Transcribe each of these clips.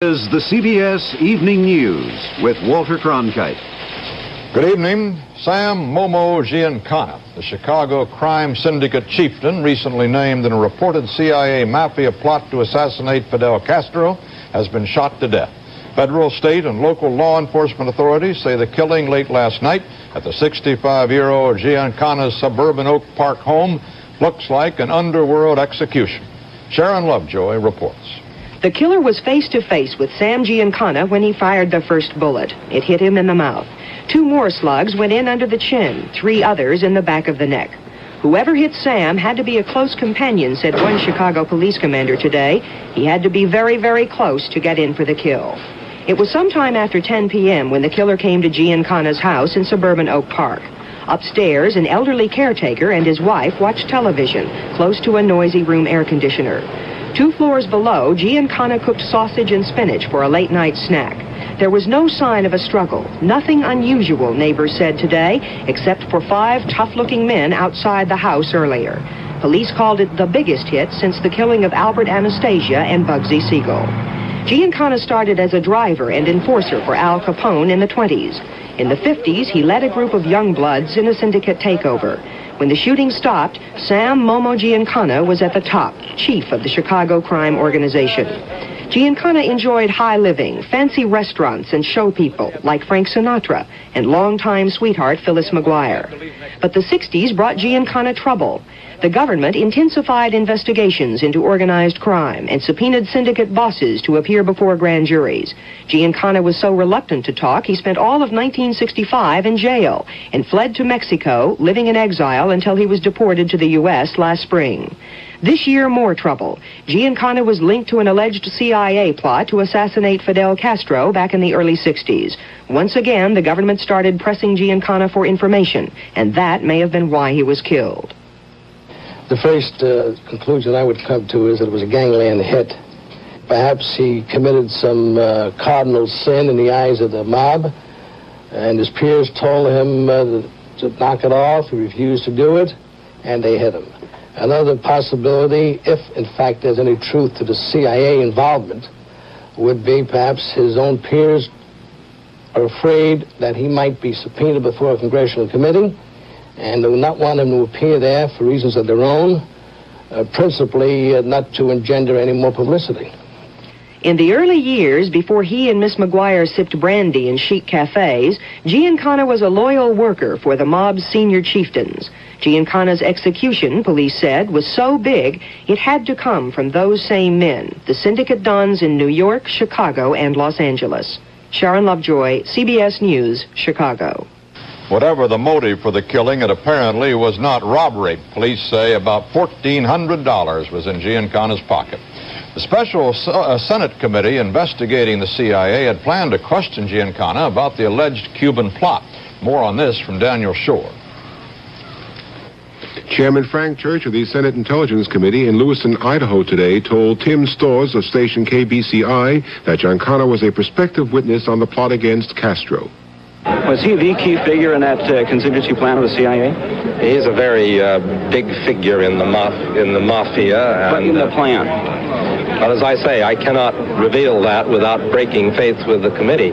Is the CBS Evening News with Walter Cronkite. Good evening. Sam Momo Giancana, the Chicago crime syndicate chieftain recently named in a reported CIA mafia plot to assassinate Fidel Castro, has been shot to death. Federal, state, and local law enforcement authorities say the killing late last night at the 65-year-old Giancana's suburban Oak Park home looks like an underworld execution. Sharon Lovejoy reports. The killer was face-to-face with Sam Giancana when he fired the first bullet. It hit him in the mouth. 2 more slugs went in under the chin, 3 others in the back of the neck. Whoever hit Sam had to be a close companion, said one Chicago police commander today. He had to be very, very close to get in for the kill. It was sometime after 10 p.m. when the killer came to Giancana's house in suburban Oak Park. Upstairs, an elderly caretaker and his wife watched television, close to a noisy room air conditioner. 2 floors below, Giancana cooked sausage and spinach for a late-night snack. There was no sign of a struggle. Nothing unusual, neighbors said today, except for 5 tough-looking men outside the house earlier. Police called it the biggest hit since the killing of Albert Anastasia and Bugsy Siegel. Giancana started as a driver and enforcer for Al Capone in the 20s. In the 50s, he led a group of young bloods in a syndicate takeover. When the shooting stopped, Sam Momo Giancana was at the top, chief of the Chicago crime organization. Giancana enjoyed high living, fancy restaurants, and show people like Frank Sinatra and longtime sweetheart Phyllis McGuire. But the 60s brought Giancana trouble. The government intensified investigations into organized crime and subpoenaed syndicate bosses to appear before grand juries. Giancana was so reluctant to talk, he spent all of 1965 in jail and fled to Mexico, living in exile until he was deported to the U.S. last spring. This year, more trouble. Giancana was linked to an alleged CIA plot to assassinate Fidel Castro back in the early 60s. Once again, the government started pressing Giancana for information, and that may have been why he was killed. The first conclusion I would come to is that it was a gangland hit. Perhaps he committed some cardinal sin in the eyes of the mob, and his peers told him to knock it off. He refused to do it, and they hit him. Another possibility, if in fact there's any truth to the CIA involvement, would be perhaps his own peers are afraid that he might be subpoenaed before a congressional committee, and they will not want him to appear there for reasons of their own, principally not to engender any more publicity. In the early years, before he and Miss McGuire sipped brandy in chic cafes, Giancana was a loyal worker for the mob's senior chieftains. Giancana's execution, police said, was so big it had to come from those same men, the syndicate dons in New York, Chicago, and Los Angeles. Sharon Lovejoy, CBS News, Chicago. Whatever the motive for the killing, it apparently was not robbery. Police say about $1,400 was in Giancana's pocket. The special Senate committee investigating the CIA had planned to question Giancana about the alleged Cuban plot. More on this from Daniel Shore. Chairman Frank Church of the Senate Intelligence Committee in Lewiston, Idaho today told Tim Storrs of station KBCI that Giancana was a prospective witness on the plot against Castro. Was he the key figure in that contingency plan of the CIA? He's a very big figure in the mafia. But in the plan? But as I say, I cannot reveal that without breaking faith with the committee.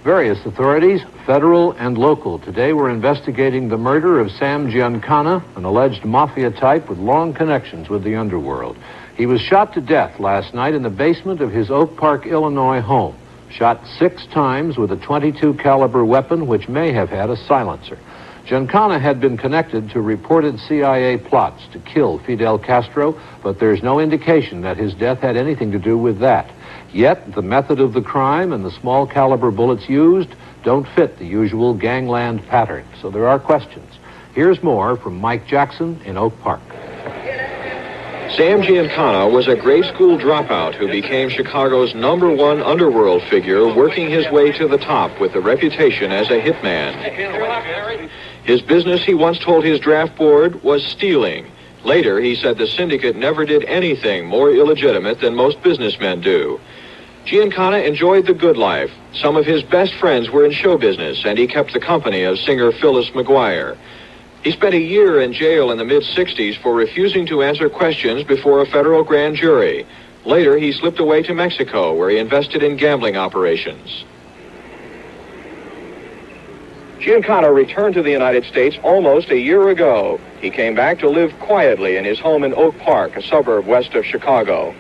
Various authorities, federal and local, today were investigating the murder of Sam Giancana, an alleged mafia type with long connections with the underworld. He was shot to death last night in the basement of his Oak Park, Illinois home. Shot 6 times with a .22 caliber weapon which may have had a silencer. Giancana had been connected to reported CIA plots to kill Fidel Castro, but there's no indication that his death had anything to do with that. Yet the method of the crime and the small caliber bullets used don't fit the usual gangland pattern, so there are questions. Here's more from Mike Jackson in Oak Park. Sam Giancana was a grade school dropout who became Chicago's #1 underworld figure, working his way to the top with a reputation as a hitman. His business, he once told his draft board, was stealing. Later, he said the syndicate never did anything more illegitimate than most businessmen do. Giancana enjoyed the good life. Some of his best friends were in show business, and he kept the company of singer Phyllis McGuire. He spent a year in jail in the mid-60s for refusing to answer questions before a federal grand jury. Later, he slipped away to Mexico, where he invested in gambling operations. Giancana returned to the United States almost a year ago. He came back to live quietly in his home in Oak Park, a suburb west of Chicago.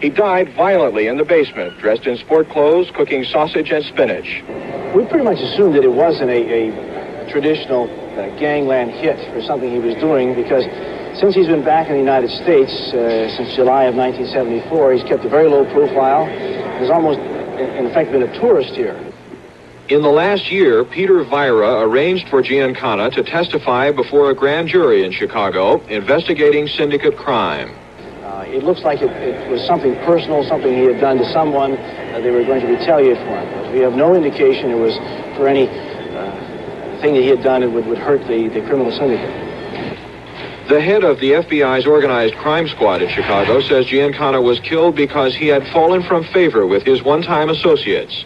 He died violently in the basement, dressed in sport clothes, cooking sausage and spinach. We pretty much assumed that it wasn't a traditional gangland hit or something he was doing, because since he's been back in the United States since July of 1974, he's kept a very low profile. He's almost, in effect, been a tourist here. In the last year, Peter Vira arranged for Giancana to testify before a grand jury in Chicago investigating syndicate crime. It looks like it was something personal, something he had done to someone. They were going to retaliate for him. But we have no indication it was for any thing that he had done that would hurt the criminal syndicate. The head of the FBI's organized crime squad in Chicago says Giancana was killed because he had fallen from favor with his one-time associates.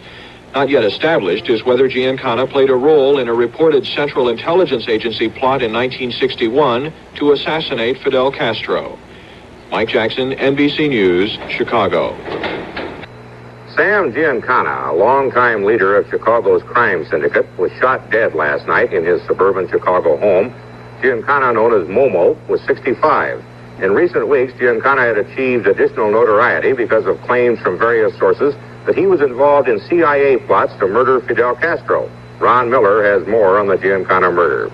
Not yet established is whether Giancana played a role in a reported Central Intelligence Agency plot in 1961 to assassinate Fidel Castro. Mike Jackson, NBC News, Chicago. Sam Giancana, a longtime leader of Chicago's crime syndicate, was shot dead last night in his suburban Chicago home. Giancana, known as Momo, was 65. In recent weeks, Giancana had achieved additional notoriety because of claims from various sources that he was involved in CIA plots to murder Fidel Castro. Ron Miller has more on the Giancana murder.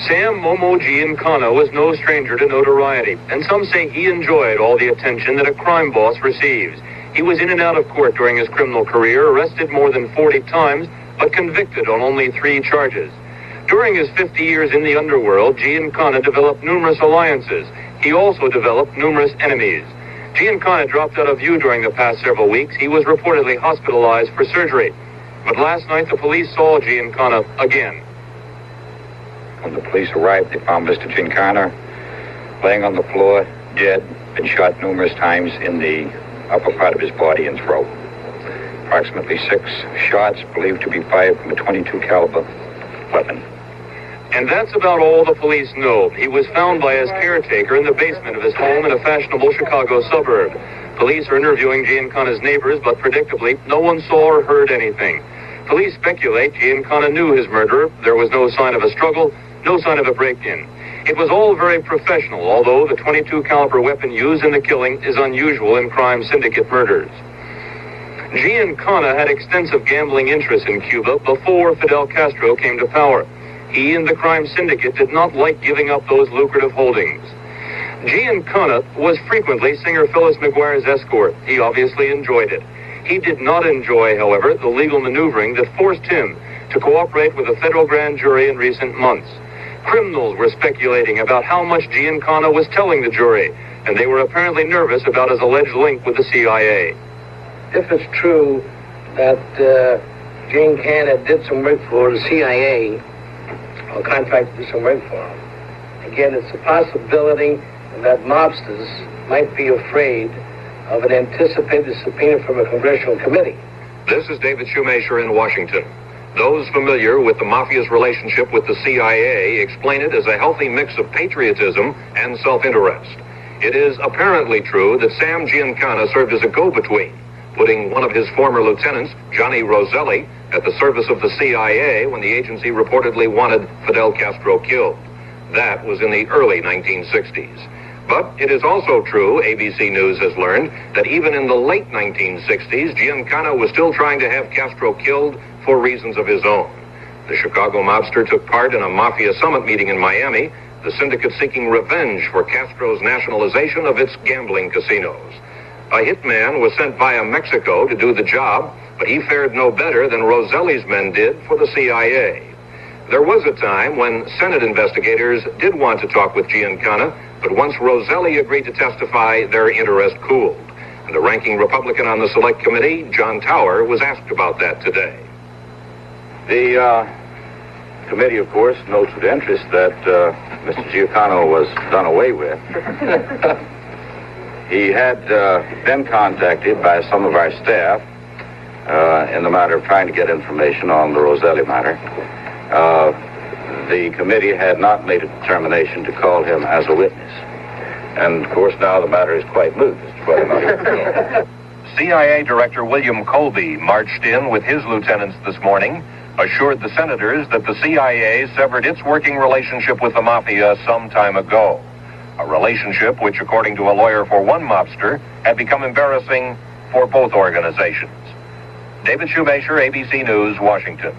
Sam Momo Giancana was no stranger to notoriety, and some say he enjoyed all the attention that a crime boss receives. He was in and out of court during his criminal career, arrested more than 40 times, but convicted on only 3 charges. During his 50 years in the underworld, Giancana developed numerous alliances. He also developed numerous enemies. Giancana dropped out of view during the past several weeks. He was reportedly hospitalized for surgery. But last night, the police saw Giancana again. When the police arrived, they found Mr. Giancana laying on the floor, dead, been shot numerous times in the upper part of his body and throat. Approximately 6 shots believed to be fired from a .22 caliber weapon. And that's about all the police know. He was found by his caretaker in the basement of his home in a fashionable Chicago suburb. Police are interviewing Giancana's neighbors, but predictably, no one saw or heard anything. Police speculate Giancana knew his murderer. There was no sign of a struggle, no sign of a break-in. It was all very professional, although the .22 caliber weapon used in the killing is unusual in crime syndicate murders. Giancana had extensive gambling interests in Cuba before Fidel Castro came to power. He and the crime syndicate did not like giving up those lucrative holdings. Giancana was frequently singer Phyllis McGuire's escort. He obviously enjoyed it. He did not enjoy, however, the legal maneuvering that forced him to cooperate with a federal grand jury in recent months. Criminals were speculating about how much Giancana was telling the jury, and they were apparently nervous about his alleged link with the CIA. If it's true that Giancana did some work for the CIA, or contracted to do some work for him, again, it's a possibility that mobsters might be afraid of an anticipated subpoena from a congressional committee. This is David Shoemaker in Washington. Those familiar with the mafia's relationship with the CIA explain it as a healthy mix of patriotism and self-interest. It is apparently true that Sam Giancana served as a go-between, putting one of his former lieutenants, Johnny Roselli, at the service of the CIA when the agency reportedly wanted Fidel Castro killed. That was in the early 1960s. But it is also true, ABC News has learned, that even in the late 1960s, Giancana was still trying to have Castro killed for reasons of his own. The Chicago mobster took part in a mafia summit meeting in Miami, the syndicate seeking revenge for Castro's nationalization of its gambling casinos. A hitman was sent via Mexico to do the job, but he fared no better than Roselli's men did for the CIA. There was a time when Senate investigators did want to talk with Giancana, but once Roselli agreed to testify, their interest cooled. And the ranking Republican on the Select Committee, John Tower, was asked about that today. The committee, of course, notes with interest that Mr. Giancana was done away with. He had been contacted by some of our staff in the matter of trying to get information on the Roselli matter. The committee had not made a determination to call him as a witness. And, of course, now the matter is quite moot as to whether or not CIA Director William Colby marched in with his lieutenants this morning, assured the senators that the CIA severed its working relationship with the mafia some time ago. A relationship which, according to a lawyer for one mobster, had become embarrassing for both organizations. David Shoemaker, ABC News, Washington.